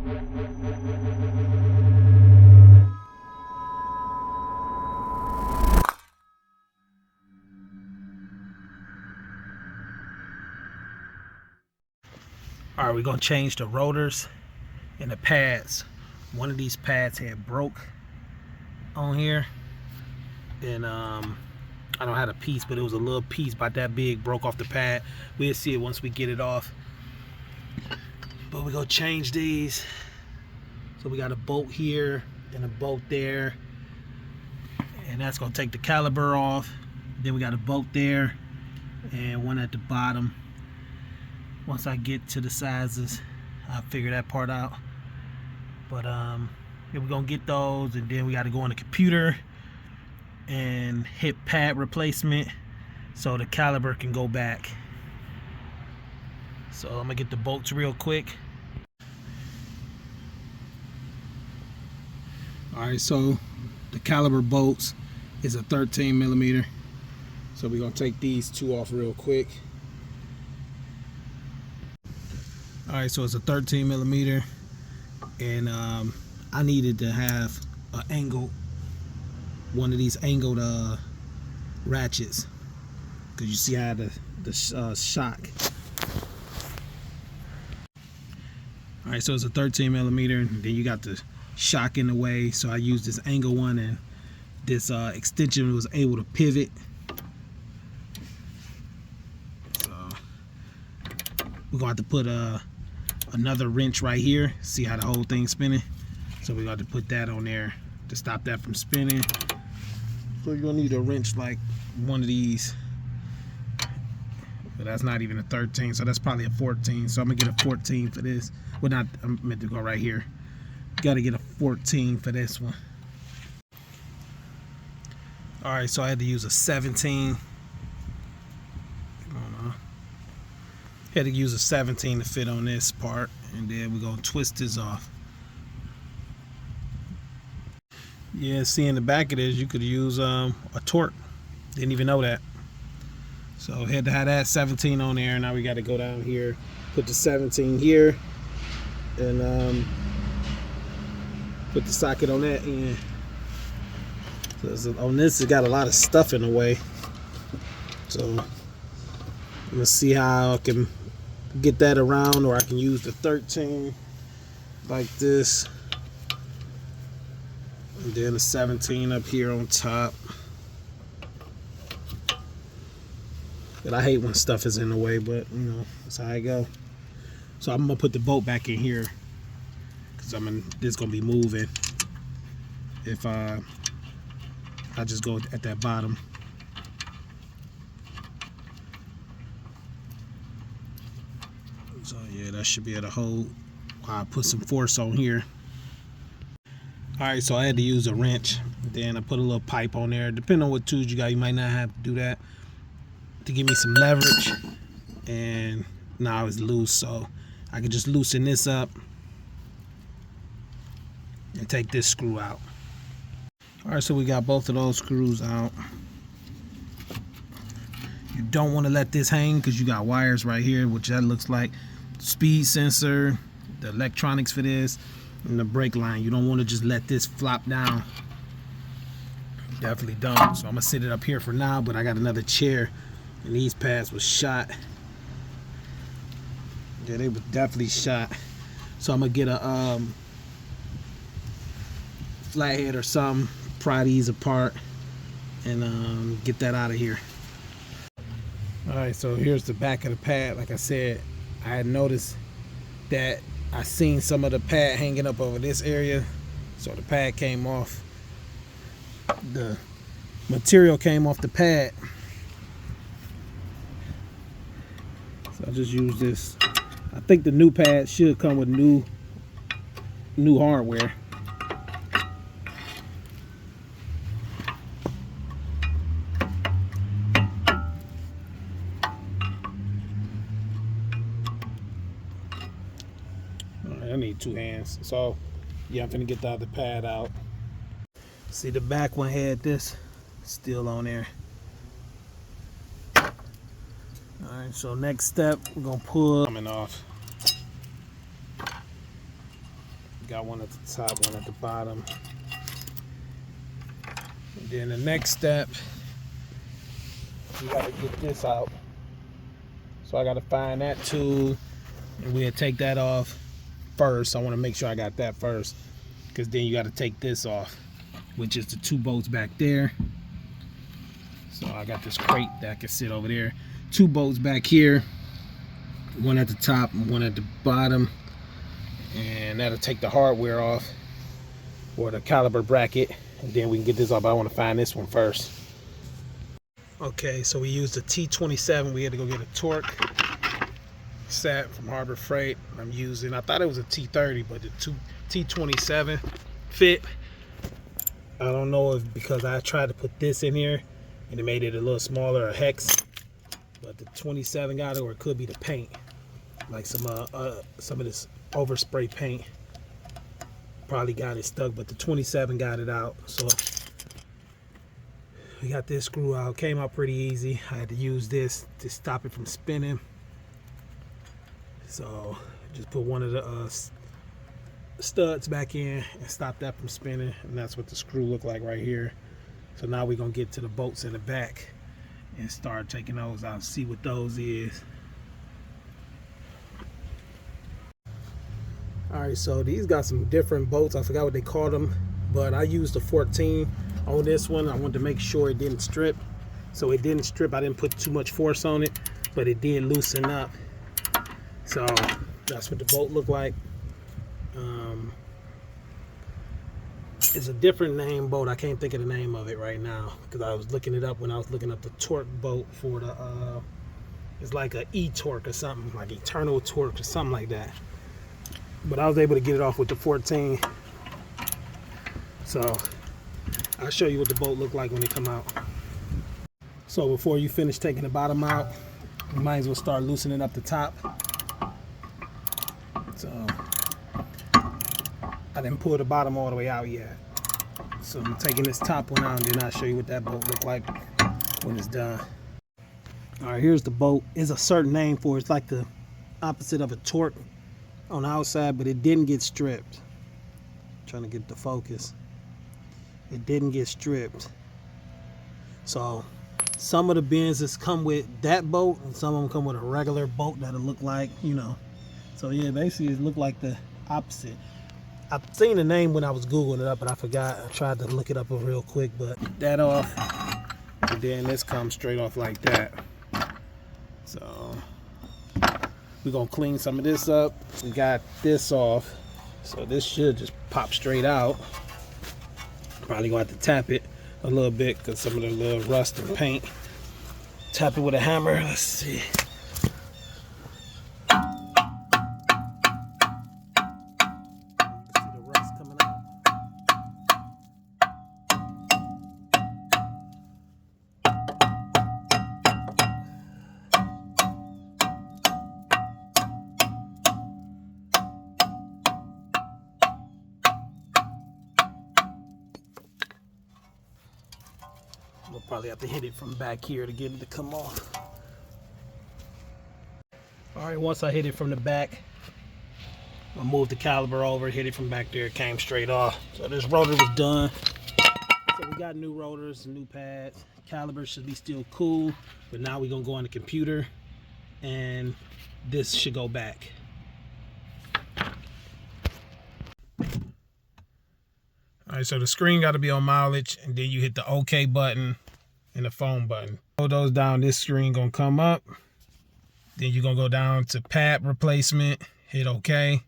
All right, we're gonna change the rotors and the pads. One of these pads had broke on here, and I don't have a piece, but it was a little piece about that big, broke off the pad. We'll see it once we get it off. But we're gonna change these. So we got a bolt here and a bolt there, and that's gonna take the caliper off. Then we got a bolt there and one at the bottom. Once I get to the sizes, I'll figure that part out. But yeah, we're gonna get those, and then we got to go on the computer and hit pad replacement so the caliper can go back. So I'm gonna get the bolts real quick. All right, so the caliper bolts is a 13 millimeter. So we're gonna take these two off real quick. All right, so it's a 13 millimeter, and I needed to have an angled, one of these angled ratchets, because you see how the shock. All right, so it's a 13 millimeter, and then you got the shock in the way, so I used this angle one, and this extension was able to pivot. So we're gonna have to put another wrench right here, see how the whole thing's spinning. So we got to put that on there to stop that from spinning. So you're gonna need a wrench like one of these, but that's not even a 13, so that's probably a 14. So I'm gonna get a 14 for this. Well, not, I'm meant to go right here. Got to get a 14 for this one. All right, so I had to use a 17. Come on now. Had to use a 17 to fit on this part, and then we're gonna twist this off. Yeah, see, in the back of this, you could use a torque. Didn't even know that. So had to have that 17 on there. Now we got to go down here, put the 17 here, and put the socket on that end. So on this, it got a lot of stuff in the way. So I'm gonna see how I can get that around, or I can use the 13 like this, and then the 17 up here on top. But I hate when stuff is in the way, but you know, that's how I go. So I'm gonna put the bolt back in here, because this is gonna be moving if I just go at that bottom. So yeah, that should be able to hold while I put some force on here. All right, so I had to use a wrench. Then I put a little pipe on there. Depending on what tools you got, you might not have to do that, to give me some leverage. And now it's loose, so I can just loosen this up and take this screw out. All right, so we got both of those screws out. You don't want to let this hang, because you got wires right here, which that looks like speed sensor, the electronics for this, and the brake line. You don't want to just let this flop down. Definitely don't. So I'm gonna sit it up here for now, but I got another chair, and these pads was shot. Yeah, they were definitely shot. So I'm gonna get a flathead or something, pry these apart, and get that out of here. All right, so here's the back of the pad. Like I said, I had noticed that I seen some of the pad hanging up over this area, so the pad came off. The material came off the pad, so I just use this. I think the new pad should come with new hardware. I need two hands. So yeah, I'm gonna get the other pad out. See, the back one had this still on there. All right, so next step, we're gonna pull coming off. got one at the top, one at the bottom. And then the next step, we gotta get this out. So I gotta find that tool, and we'll take that off first. I wanna make sure I got that first, because then you gotta take this off, which is the 2 bolts back there. So I got this crate that can sit over there. 2 bolts back here, one at the top and one at the bottom. And that'll take the hardware off, or the caliper bracket, and then we can get this off. But I want to find this one first. Okay, so we used the T27. We had to go get a torque set from Harbor Freight. I'm using, I thought it was a T30, but the T27 fit. I don't know if because I tried to put this in here and it made it a little smaller, a hex, but the 27 got it, or it could be the paint, like some of this overspray paint probably got it stuck, but the 27 got it out. So we got this screw out. Came out pretty easy. I had to use this to stop it from spinning. So just put one of the studs back in and stop that from spinning, and that's what the screw looked like right here. So now we're gonna get to the bolts in the back and start taking those out, see what those is. Alright, so these got some different bolts. I forgot what they called them, but I used the 14 on this one. I wanted to make sure it didn't strip. So it didn't strip. I didn't put too much force on it, but it did loosen up. So that's what the bolt looked like. It's a different name bolt. I can't think of the name of it right now because I was looking it up when I was looking up the torque bolt for the it's like a E-torque or something, like Eternal Torque or something like that. But I was able to get it off with the 14. So I'll show you what the bolt look like when they come out. So before you finish taking the bottom out, you might as well start loosening up the top. So I didn't pull the bottom all the way out yet. So I'm taking this top one out, and then I'll show you what that bolt look like when it's done. All right, here's the bolt. There's a certain name for it. It's like the opposite of a torque on the outside, but it didn't get stripped. I'm trying to get the focus. It didn't get stripped. So some of the Benzes come with that bolt, and some of them come with a regular bolt that'll look like, you know. So yeah, basically it looked like the opposite. I've seen the name when I was Googling it up, but I forgot. I tried to look it up real quick, but that off, and then this comes straight off like that. So we're gonna clean some of this up. We got this off, so this should just pop straight out. Probably gonna have to tap it a little bit because some of the little rust and paint. Tap it with a hammer. Let's see. We'll probably have to hit it from back here to get it to come off. All right, once I hit it from the back, I'll move the caliper over, hit it from back there, it came straight off. So this rotor was done. So we got new rotors, new pads. Caliper should be still cool, but now we're gonna go on the computer and this should go back. All right, so the screen got to be on mileage, and then you hit the OK button and the phone button. Hold those down, this screen gonna come up. Then you're gonna go down to pad replacement, hit OK.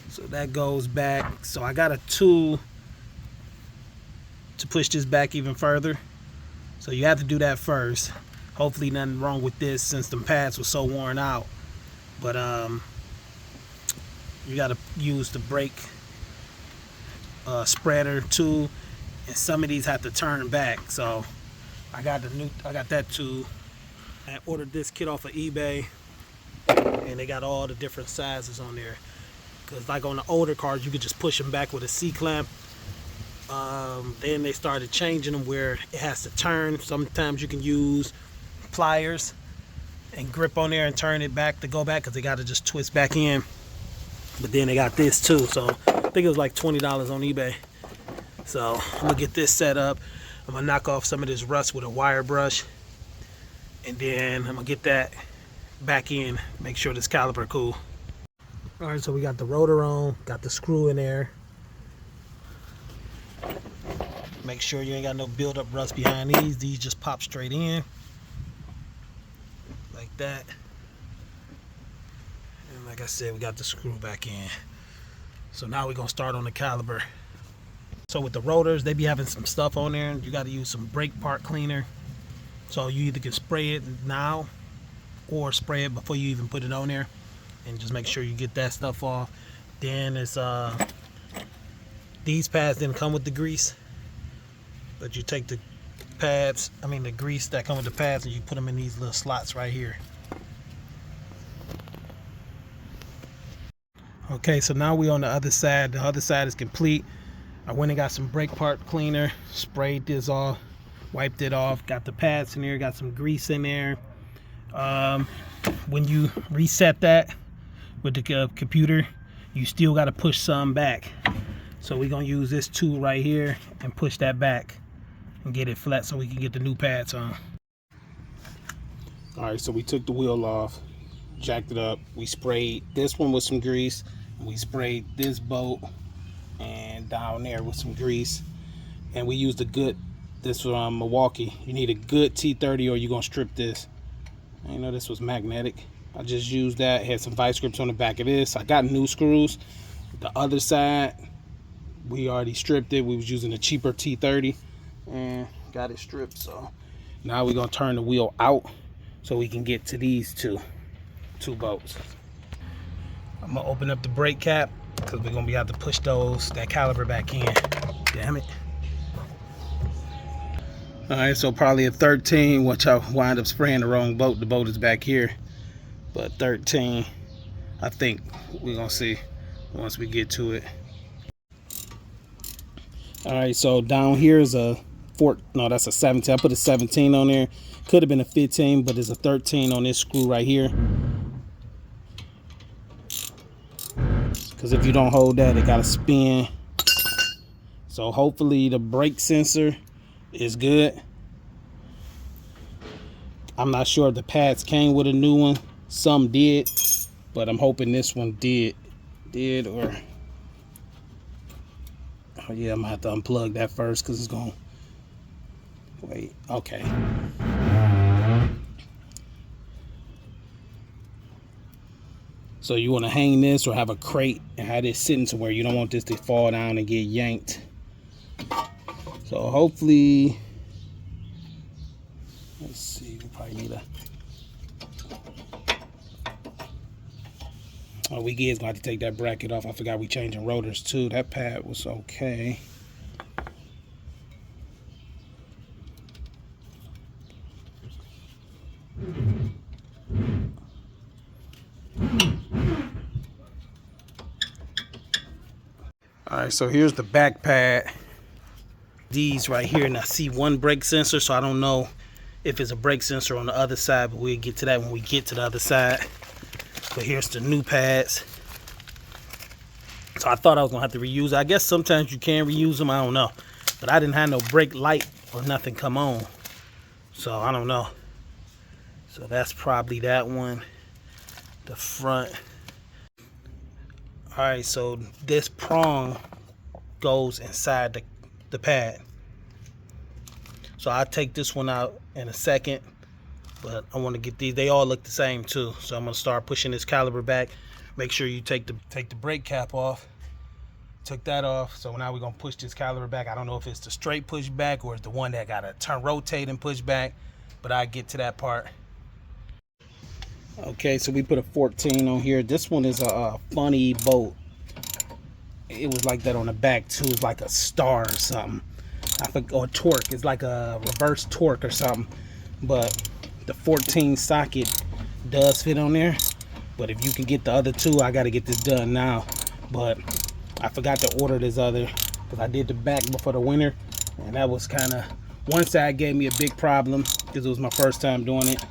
So that goes back. So I got a tool to push this back even further. So you have to do that first. Hopefully nothing wrong with this since the pads were so worn out. But you got to use the brake spreader tool, and some of these have to turn back. So I got that tool. I ordered this kit off of eBay, and they got all the different sizes on there. Because like on the older cars, you could just push them back with a C-clamp, Then they started changing them where it has to turn. Sometimes you can use pliers and grip on there and turn it back to go back, because they got to just twist back in. But then they got this too, so I think it was like $20 on eBay. So I'm gonna get this set up. I'm gonna knock off some of this rust with a wire brush, and then I'm gonna get that back in, make sure this caliper cool. All right, so we got the rotor on, got the screw in there. Make sure you ain't got no build-up rust behind these. These just pop straight in like that. And like I said, we got the screw back in. So now we're gonna start on the caliper. So with the rotors, they be having some stuff on there. You got to use some brake part cleaner. So you either can spray it now or spray it before you even put it on there, and just make sure you get that stuff off. Then it's these pads didn't come with the grease, but you take the pads, the grease that come with the pads, and you put them in these little slots right here. Okay, so now we on the other side. The other side is complete. I went and got some brake part cleaner, sprayed this off, wiped it off, got the pads in there, got some grease in there. When you reset that with the computer, you still got to push some back. So we're going to use this tool right here and push that back and get it flat so we can get the new pads on. All right, so we took the wheel off, jacked it up. We sprayed this one with some grease, and we sprayed this bolt and down there with some grease, and we used this from Milwaukee. You need a good T30 or you're gonna strip this. I know this was magnetic. I just used that. Had some vice grips on the back of this. I got new screws. The other side, we already stripped it. We was using a cheaper T30 and got it stripped. So now we're gonna turn the wheel out so we can get to these two bolts. I'm gonna open up the brake cap, because we're gonna be able to push that caliper back in. Damn it. All right, so probably a 13, which I wind up spraying the wrong bolt. The bolt is back here, but 13, I think we're gonna see once we get to it. All right, so down here is that's a 17. I put a 17 on there. Could have been a 15, but there's a 13 on this screw right here. Because if you don't hold that, it gotta spin. So hopefully the brake sensor is good. I'm not sure if the pads came with a new one. Some did, but I'm hoping this one did or oh yeah, I'm gonna have to unplug that first, because it's gonna wait. Okay. So you want to hang this or have a crate and have this sitting somewhere. You don't want this to fall down and get yanked. So hopefully, let's see, we probably need we is going to have to take that bracket off. I forgot we changing rotors too. That pad was okay. All right, so here's the back pad. These right here, and I see one brake sensor, so I don't know if it's a brake sensor on the other side, but we'll get to that when we get to the other side. But here's the new pads. So I thought I was gonna have to reuse it. I guess sometimes you can reuse them, I don't know. But I didn't have no brake light or nothing come on, so I don't know. So that's probably that one, the front. All right, so this prong goes inside the pad. So I'll take this one out in a second, but I want to get these. They all look the same too. So I'm gonna start pushing this caliper back. Make sure you take the brake cap off. Took that off. So now we're gonna push this caliper back. I don't know if it's the straight push back or it's the one that gotta rotate and push back, but I'll get to that part. Okay, so we put a 14 on here. This one is a funny bolt. It was like that on the back too. It's like a star or something. I think, or torque. It's like a reverse torque or something. But the 14 socket does fit on there. But if you can get the other two, I got to get this done now. But I forgot to order this other because I did the back before the winter, and that was kind of, one side gave me a big problem because it was my first time doing it.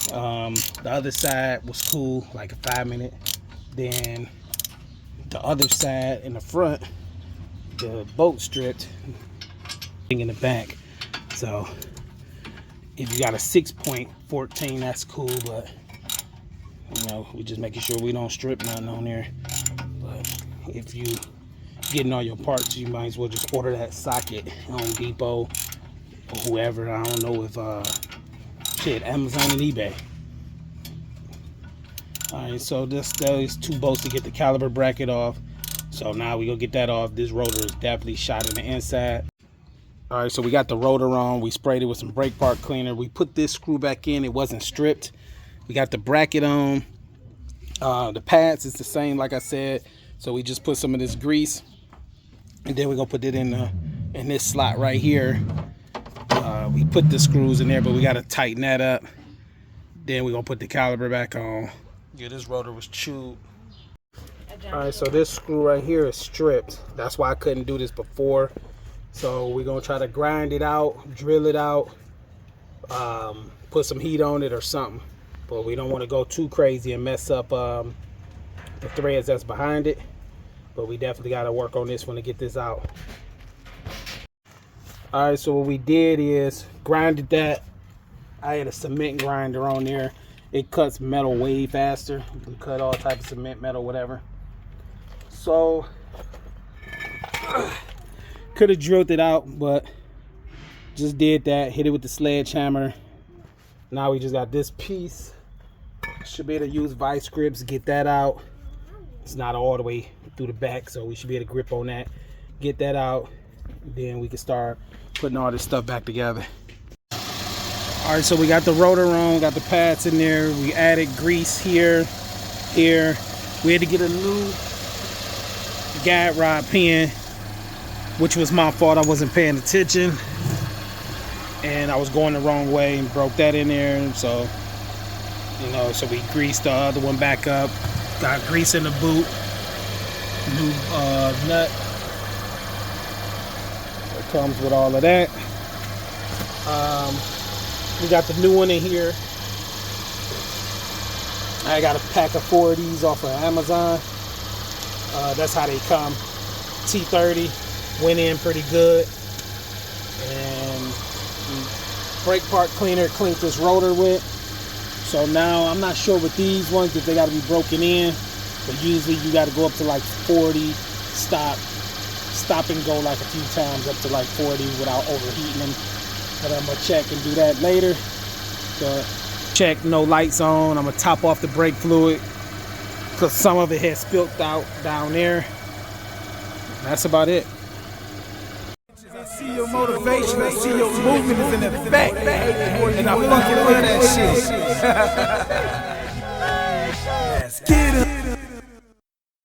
The other side was cool, like a 5-minute. Then the other side in the front, the bolt stripped in the back. So if you got a 6.14, that's cool, but you know, we just making sure we don't strip nothing on there. But if you getting all your parts, you might as well just order that socket on Home Depot or whoever. I don't know if Amazon and eBay. Alright, so those 2 bolts to get the caliper bracket off. So now we go get that off. This rotor is definitely shot in the inside. Alright, so we got the rotor on. We sprayed it with some brake part cleaner. We put this screw back in. It wasn't stripped. We got the bracket on. The pads is the same, like I said. So we just put some of this grease, and then we're gonna put it in this slot right here. We put the screws in there, but we gotta tighten that up. Then we're gonna put the caliper back on. Yeah, this rotor was chewed. Alright, so this screw right here is stripped. That's why I couldn't do this before. So we're gonna try to grind it out, drill it out, put some heat on it or something. But we don't want to go too crazy and mess up the threads that's behind it. But we definitely got to work on this one to get this out. Alright, so what we did is grinded that. I had a cement grinder on there. It cuts metal way faster. You can cut all types of cement, metal, whatever. So could have drilled it out, but just did that. Hit it with the sledgehammer. Now we just got this piece. Should be able to use vice grips, get that out. It's not all the way through the back, so we should be able to grip on that. Get that out. Then we can start putting all this stuff back together. Alright, so we got the rotor on, got the pads in there. We added grease here. We had to get a new guide rod pin, which was my fault. I wasn't paying attention, and I was going the wrong way and broke that in there. So, you know, so we greased the other one back up. Got grease in the boot. New nut. It comes with all of that. We got the new one in here. I got a pack of 4 of these off of Amazon. That's how they come. T30 went in pretty good. And brake part cleaner cleaned this rotor with. So now I'm not sure with these ones if they got to be broken in, but usually you got to go up to like 40, stop and go like a few times up to like 40 without overheating them. But I'm gonna check and do that later. So check, no lights on. I'm gonna top off the brake fluid because some of it has spilt out down there. That's about it. I see your motivation, I see your movement is in the back, and I fucking love that shit.